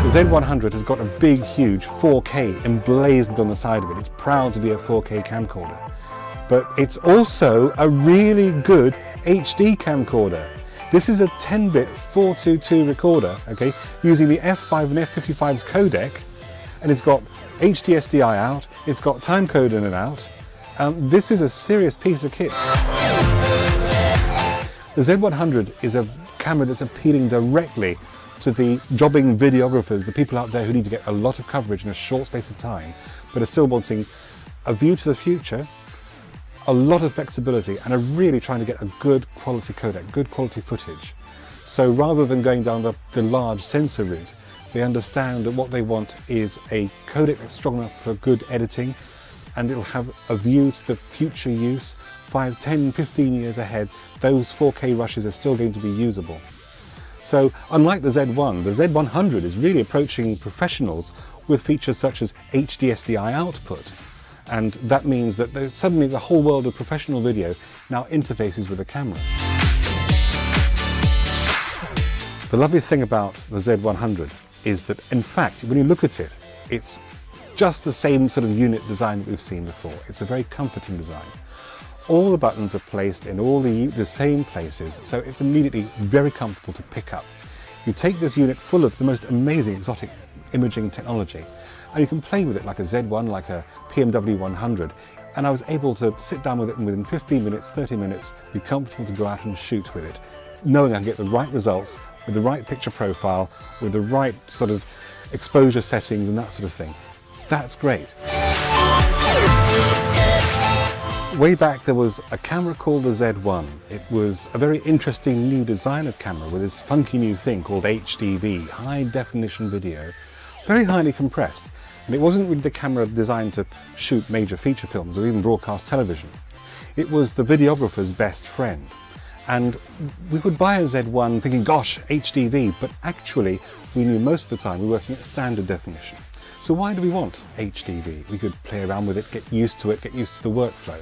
The Z100 has got a big, huge 4K emblazoned on the side of it. It's proud to be a 4K camcorder. But it's also a really good HD camcorder. This is a 10-bit 422 recorder, okay, using the F5 and F55's codec, and it's got HD SDI out, it's got timecode in and out. This is a serious piece of kit. The Z100 is a camera that's appealing directly to the jobbing videographers, the people out there who need to get a lot of coverage in a short space of time, but are still wanting a view to the future, a lot of flexibility, and are really trying to get a good quality codec, good quality footage. So rather than going down the large sensor route, they understand that what they want is a codec that's strong enough for good editing, and it'll have a view to the future use. 5, 10, 15 years ahead, those 4K rushes are still going to be usable. So unlike the Z1, the Z100 is really approaching professionals with features such as HD SDI output. And that means that suddenly the whole world of professional video now interfaces with a camera. The lovely thing about the Z100 is that, in fact, when you look at it, it's just the same sort of unit design that we've seen before. It's a very comforting design. All the buttons are placed in all the same places, so it's immediately very comfortable to pick up. You take this unit full of the most amazing exotic imaging technology, and you can play with it like a Z1, like a PMW 100, and I was able to sit down with it and within 15 minutes, 30 minutes, be comfortable to go out and shoot with it, knowing I can get the right results, with the right picture profile, with the right sort of exposure settings and that sort of thing. That's great. Way back there was a camera called the Z1. It was a very interesting new design of camera with this funky new thing called HDV, high definition video, very highly compressed. And it wasn't really the camera designed to shoot major feature films or even broadcast television. It was the videographer's best friend. And we would buy a Z1 thinking, gosh, HDV, but actually we knew most of the time we were working at standard definition. So why do we want HDV? We could play around with it, get used to it, get used to the workflow.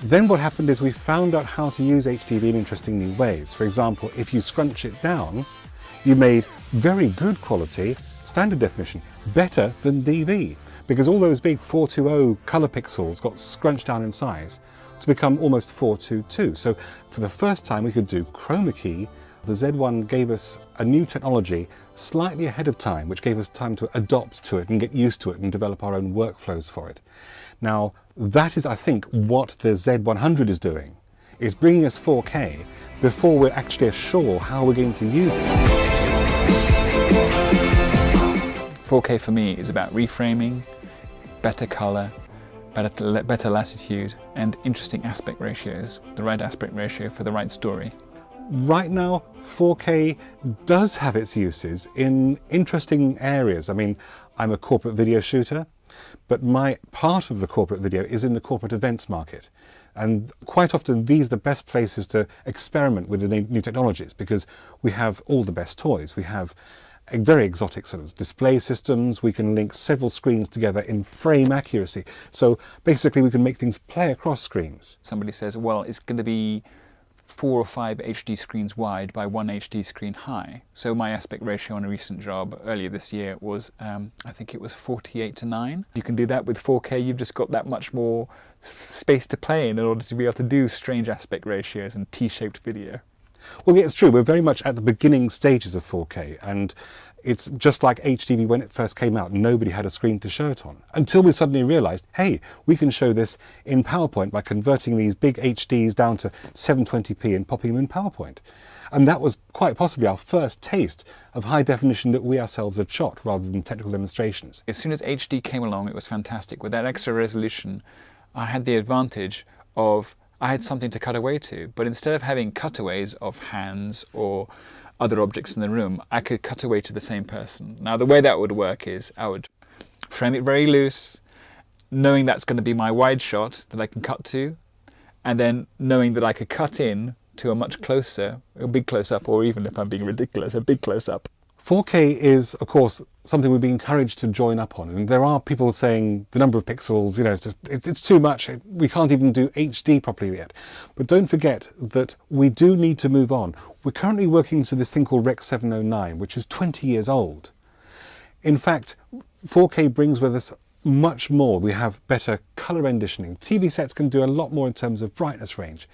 Then what happened is we found out how to use HDV in interesting new ways. For example, if you scrunch it down, you made very good quality standard definition, better than DV, because all those big 420 color pixels got scrunched down in size to become almost 422. So for the first time we could do chroma key. The Z1 gave us a new technology slightly ahead of time, which gave us time to adopt to it and get used to it and develop our own workflows for it. Now, that is, I think, what the Z100 is doing, is bringing us 4K before we're actually sure how we're going to use it. 4K for me is about reframing, better color, better latitude, and interesting aspect ratios, the right aspect ratio for the right story. Right now, 4K does have its uses in interesting areas. I mean, I'm a corporate video shooter, but my part of the corporate video is in the corporate events market. And quite often these are the best places to experiment with the new technologies, because we have all the best toys. We have a very exotic sort of display systems. We can link several screens together in frame accuracy. So basically we can make things play across screens. Somebody says, well, it's going to be 4 or 5 HD screens wide by 1 HD screen high. So my aspect ratio on a recent job earlier this year was, I think it was 48:9. You can do that with 4K. You've just got that much more space to play in order to be able to do strange aspect ratios and T-shaped video. Well, yeah, it's true. We're very much at the beginning stages of 4K, and it's just like HDV when it first came out. Nobody had a screen to show it on, until we suddenly realized, hey, we can show this in PowerPoint by converting these big HDs down to 720p and popping them in PowerPoint. And that was quite possibly our first taste of high definition that we ourselves had shot, rather than technical demonstrations. As soon as HD came along, it was fantastic. With that extra resolution, I had the advantage of I had something to cut away to, but instead of having cutaways of hands or other objects in the room, I could cut away to the same person. Now the way that would work is I would frame it very loose, knowing that's going to be my wide shot that I can cut to, and then knowing that I could cut in to a much closer, a big close-up, or even if I'm being ridiculous, a big close-up. 4K is, of course, something we've been encouraged to join up on, and there are people saying the number of pixels, you know, it's too much, we can't even do HD properly yet. But don't forget that we do need to move on. We're currently working to this thing called Rec. 709, which is 20 years old. In fact, 4K brings with us much more. We have better color renditioning. TV sets can do a lot more in terms of brightness range.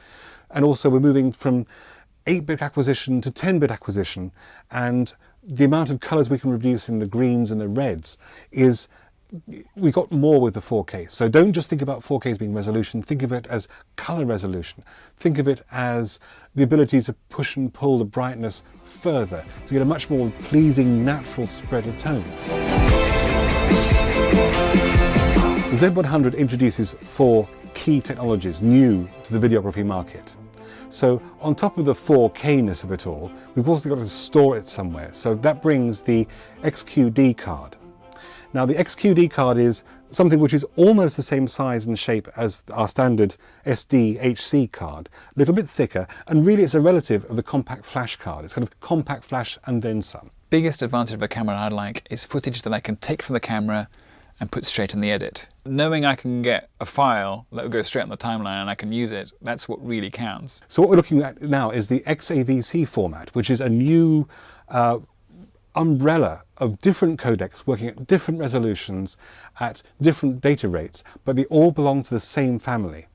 And also we're moving from 8-bit acquisition to 10-bit acquisition, and the amount of colors we can reduce in the greens and the reds is, we got more with the 4K. So don't just think about 4K as being resolution, think of it as color resolution. Think of it as the ability to push and pull the brightness further to get a much more pleasing natural spread of tones. The Z100 introduces 4 key technologies new to the videography market. So on top of the 4K-ness of it all, we've also got to store it somewhere. So that brings the XQD card. Now the XQD card is something which is almost the same size and shape as our standard SD-HC card, a little bit thicker, and really it's a relative of the compact flash card. It's kind of compact flash and then some. Biggest advantage of a camera I like is footage that I can take from the camera and put straight in the edit. Knowing I can get a file that will go straight on the timeline and I can use it, that's what really counts. So what we're looking at now is the XAVC format, which is a new umbrella of different codecs working at different resolutions at different data rates, but they all belong to the same family.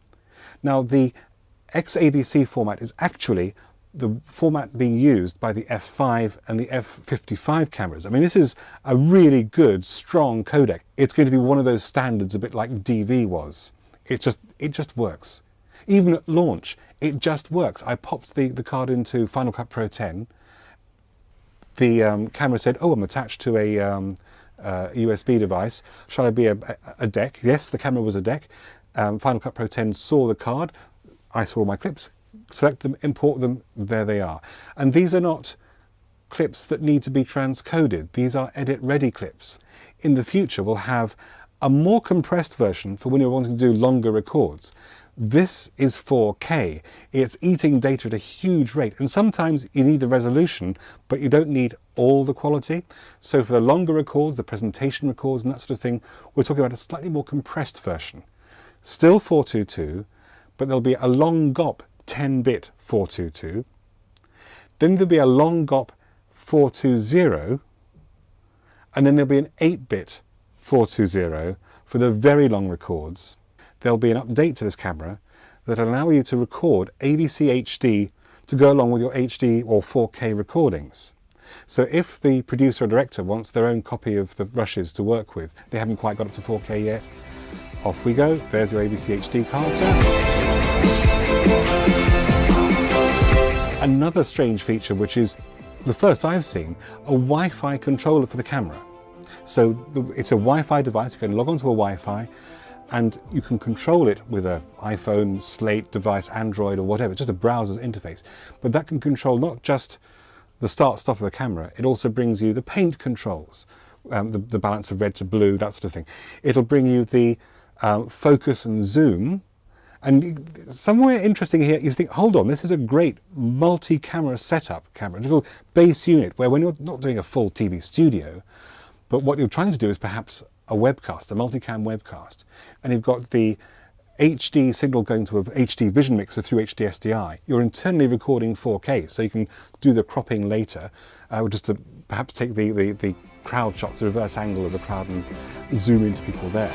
Now the XAVC format is actually the format being used by the F5 and the F55 cameras. I mean, this is a really good, strong codec. It's going to be one of those standards, a bit like DV was. It just works. Even at launch, it just works. I popped the card into Final Cut Pro 10. The camera said, oh, I'm attached to a USB device. Shall I be a deck? Yes, the camera was a deck. Final Cut Pro 10 saw the card. I saw my clips. Select them, import them, there they are. And these are not clips that need to be transcoded. These are edit-ready clips. In the future, we'll have a more compressed version for when you're wanting to do longer records. This is 4K. It's eating data at a huge rate, and sometimes you need the resolution, but you don't need all the quality. So for the longer records, the presentation records and that sort of thing, we're talking about a slightly more compressed version. Still 422, but there'll be a long GOP 10-bit 422, then there'll be a long GOP 420, and then there'll be an 8-bit 420 for the very long records. There'll be an update to this camera that will allow you to record AVC HD to go along with your HD or 4K recordings. So if the producer or director wants their own copy of the rushes to work with, they haven't quite got up to 4K yet, off we go. There's your AVC HD card, sir. Another strange feature, which is the first I've seen, a Wi-Fi controller for the camera. So it's a Wi-Fi device. You can log onto a Wi-Fi and you can control it with an iPhone, Slate device, Android or whatever. It's just a browser's interface. But that can control not just the start-stop of the camera, it also brings you the paint controls, the balance of red to blue, that sort of thing. It'll bring you the focus and zoom. And somewhere interesting here, you think, hold on, this is a great multi-camera setup camera, a little base unit where when you're not doing a full TV studio, but what you're trying to do is perhaps a webcast, a multicam webcast, and you've got the HD signal going to a HD vision mixer through HD SDI. You're internally recording 4K, so you can do the cropping later, just to perhaps take the crowd shots, the reverse angle of the crowd and zoom into people there.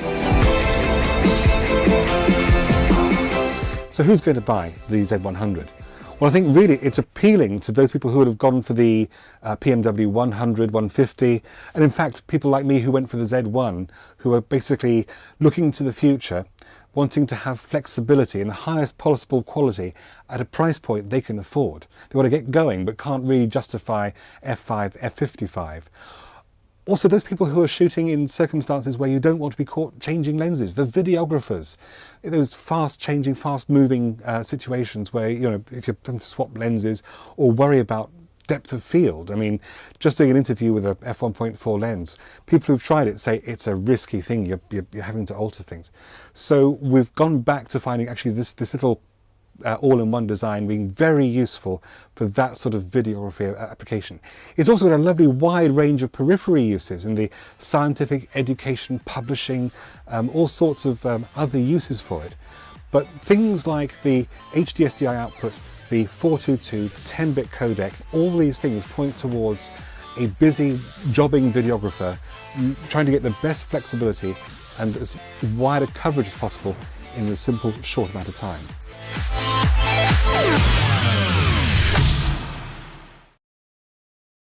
So who's going to buy the Z100? Well, I think really it's appealing to those people who would have gone for the PMW 100, 150, and in fact people like me who went for the Z1, who are basically looking to the future, wanting to have flexibility and the highest possible quality at a price point they can afford. They want to get going but can't really justify F5, F55. Also, those people who are shooting in circumstances where you don't want to be caught changing lenses, the videographers, those fast-changing, fast-moving situations where, you know, if you're having to swap lenses or worry about depth of field. I mean, just doing an interview with a f1.4 lens, people who've tried it say it's a risky thing, you're having to alter things. So we've gone back to finding actually this little all-in-one design being very useful for that sort of videography application. It's also got a lovely wide range of periphery uses in the scientific, education, publishing, all sorts of other uses for it. But things like the HD SDI output, the 422, 10-bit codec, all these things point towards a busy, jobbing videographer trying to get the best flexibility and as wide a coverage as possible in a simple, short amount of time.